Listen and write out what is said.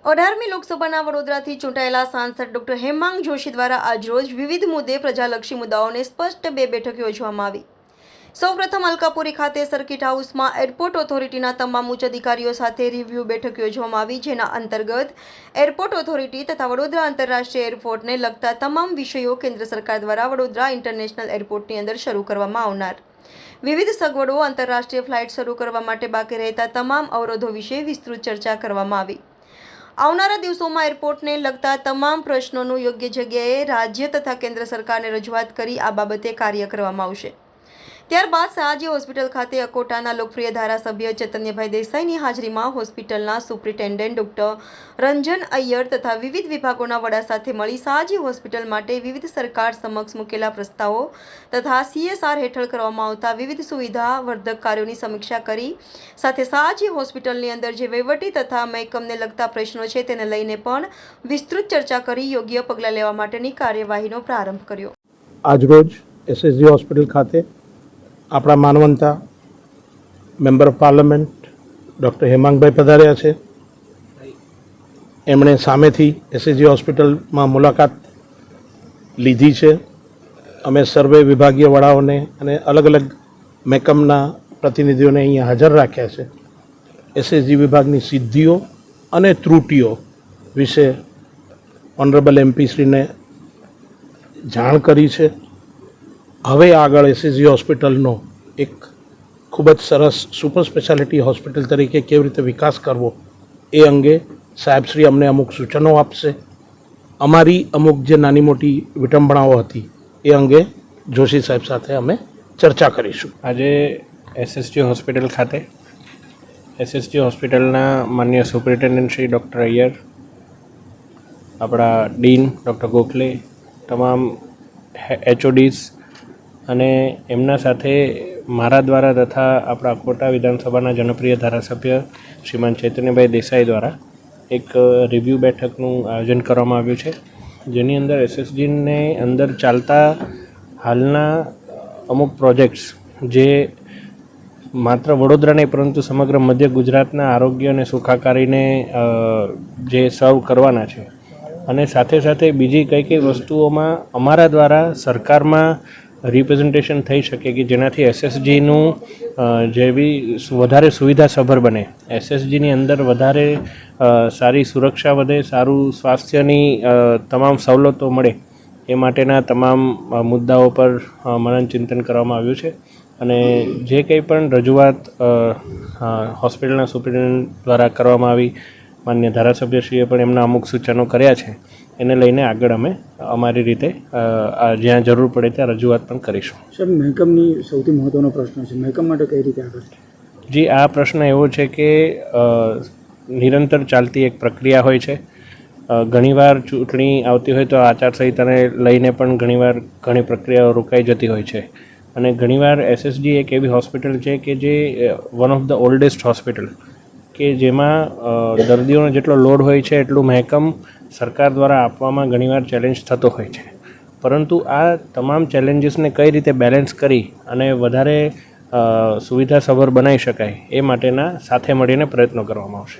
18મી લોકસભાના વડોદરાથી ચૂંટાયેલા સાંસદ ડોક્ટર હેમાંગ જોશી દ્વારા આજરોજ વિવિધ મુદ્દે પ્રજાલક્ષી મુદ્દાઓને સ્પષ્ટ બે બેઠક યોજવામાં આવી। સૌપ્રથમ અલકાપુરી ખાતે સર્કિટ હાઉસમાં એરપોર્ટ ઓથોરિટીના તમામ ઉચ્ચ અધિકારીઓ સાથે રિવ્યુ બેઠક યોજવામાં આવી, જેના અંતર્ગત એરપોર્ટ ઓથોરિટી તથા વડોદરા આંતરરાષ્ટ્રીય એરપોર્ટને લગતા તમામ વિષયો કેન્દ્ર સરકાર દ્વારા વડોદરા ઇન્ટરનેશનલ એરપોર્ટની અંદર શરૂ કરવામાં આવનાર વિવિધ સગવડો, આંતરરાષ્ટ્રીય ફ્લાઇટ શરૂ કરવા માટે બાકી રહેતા તમામ અવરોધો વિશે વિસ્તૃત ચર્ચા કરવામાં આવી। આવનારા દિવસોમાં એરપોર્ટને લગતા તમામ પ્રશ્નોનું યોગ્ય જગ્યાએ રાજ્ય તથા કેન્દ્ર સરકારને રજૂઆત કરી આ બાબતે કાર્ય કરવામાં આવશે। ત્યારબાદ સયાજી હોસ્પિટલ ખાતે અકોટાના લોકપ્રિય ધારાસભ્ય ચૈતન્યભાઈ દેસાઈની હાજરીમાં હોસ્પિટલના સુપ્રિન્ટેન્ડન્ટ ડોક્ટર રંજન અય્યર તથા વિવિધ વિભાગોના વડા સાથે મળી સયાજી હોસ્પિટલ માટે વિવિધ સરકાર સમક્ષ મૂકેલા પ્રસ્તાવો તથા CSR હેઠળ કરવામાં આવતા વિવિધ સુવિધાવર્ધક કાર્યોની સમીક્ષા કરી સાથે સયાજી હોસ્પિટલની અંદર જે વહીવટી તથા મહેકમને લગતા પ્રશ્નો છે તેને લઈને પણ વિસ્તૃત ચર્ચા કરી યોગ્ય પગલાં લેવા માટેની કાર્યવાહીનો પ્રારંભ કર્યો। આજરોજ SSG હોસ્પિટલ ખાતે આપણા માનવંતા મેમ્બર ઓફ પાર્લામેન્ટ ડૉક્ટર હેમાંગભાઈ પધાર્યા છે। એમણે સામેથી SSG હોસ્પિટલમાં મુલાકાત લીધી છે। અમે સર્વે વિભાગીય વડાઓને અને અલગ અલગ મહેકમના પ્રતિનિધિઓને અહીંયા હાજર રાખ્યા છે। SSG વિભાગની સિદ્ધિઓ અને ત્રુટિઓ વિશે ઓનરેબલ MP શ્રીને જાણ કરી છે। હવે આગળ SSG હોસ્પિટલનો એક ખૂબ જ સરસ સુપર સ્પેશિયાલિટી હોસ્પિટલ તરીકે કેવી રીતે વિકાસ કરવો એ અંગે સાહેબશ્રી અમને અમુક સૂચનો આપશે। અમારી અમુક જે નાની મોટી વિટંબણાઓ હતી એ અંગે જોશી સાહેબ સાથે અમે ચર્ચા કરીશું। આજે SSG હોસ્પિટલ ખાતે SSG હોસ્પિટલના માનનીય સુપ્રિન્ટેન્ડન્ટ શ્રી ડૉક્ટર અય્યર, આપણા ડીન ડૉક્ટર ગોખલે, તમામ HODs અને એમના સાથે મારા દ્વારા તથા આપણા અકોટા વિધાનસભાના જનપ્રિય ધારાસભ્ય શ્રીમાન ચૈતન્યભાઈ દેસાઈ દ્વારા એક રિવ્યૂ બેઠકનું આયોજન કરવામાં આવ્યું છે, જેની અંદર SSGને અંદર ચાલતા હાલના અમુક પ્રોજેક્ટ્સ જે માત્ર વડોદરા નહીં પરંતુ સમગ્ર મધ્ય ગુજરાતના આરોગ્ય અને સુખાકારીને જે સર્વ કરવાના છે અને સાથે સાથે બીજી કઈ વસ્તુઓમાં અમારા દ્વારા સરકારમાં રિપ્રેઝન્ટેશન થઈ શકે કે જેનાથી SSGનું જેવી વધારે સુવિધાસભર બને, SSGની અંદર વધારે સારી સુરક્ષા વધે, સારું સ્વાસ્થ્યની તમામ સવલતો મળે એ માટેના તમામ મુદ્દાઓ પર મનન ચિંતન કરવામાં આવ્યું છે। અને જે કંઈ પણ રજૂઆત હોસ્પિટલના સુપ્રિન્ટેન્ડન્ટ દ્વારા કરવામાં આવી, માન્ય ધારાસભ્યશ્રીએ પણ એમના અમુક સૂચનો કર્યા છે, એને લઈને આગળ અમે અમારી રીતે જ્યાં જરૂર પડે ત્યાં રજૂઆત પણ કરીશું। સાહેબ, મહેકમની સૌથી મહત્ત્વનો પ્રશ્ન છે, મહેકમ માટે કઈ રીતે આગળ? જી, આ પ્રશ્ન એવો છે કે નિરંતર ચાલતી એક પ્રક્રિયા હોય છે। ઘણીવાર ચૂંટણી આવતી હોય તો આચારસંહિતાને લઈને પણ ઘણીવાર ઘણી પ્રક્રિયાઓ રોકાઈ જતી હોય છે અને ઘણીવાર SSG એક એવી હોસ્પિટલ છે કે જે one of the oldest hospital કે જેમાં દર્દીઓનો જેટલો લોડ હોય છે એટલું મહેકમ સરકાર દ્વારા આપવામાં ઘણીવાર ચેલેન્જ થતો હોય છે, પરંતુ આ તમામ ચેલેન્જીસને કઈ રીતે બેલેન્સ કરી અને વધારે સુવિધાસભર બનાવી શકાય એ માટેના સાથે મળીને પ્રયત્નો કરવામાં આવશે।